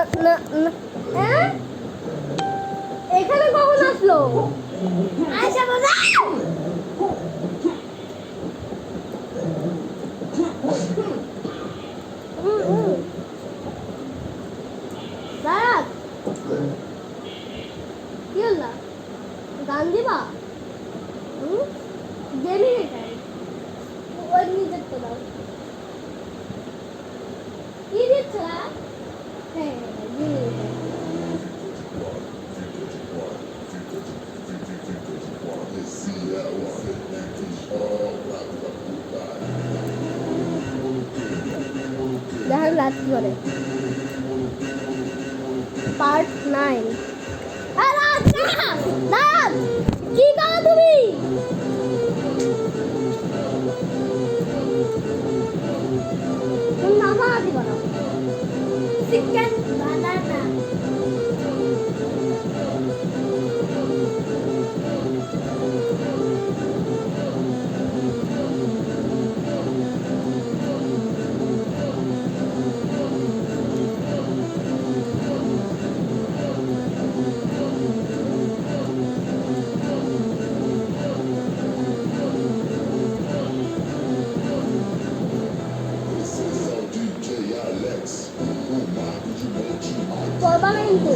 না না হ্যাঁ এখানে কখন আসলো আয়শা বাবা দাঁড়াত কি হলো গান দিবা গেমিং এটাই ওই নিজের তো দাও কি দিচ্ছ হ্যাঁ দেখেন রাত কি করে পার্ট 9 কি করো তুমি নামা আদি বানাও চিকেন বানানা Totalmente.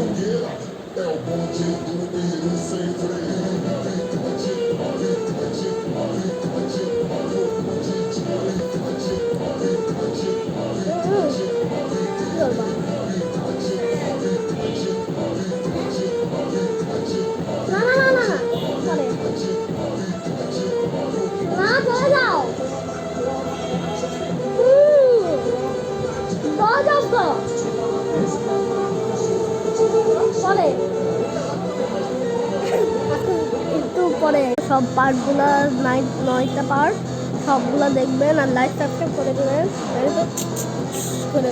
একটু পরে সব পার্টগুলো 9টা পার্ট সবগুলো দেখবেন আর লাইক সাবস্ক্রাইব করে দেবেন করে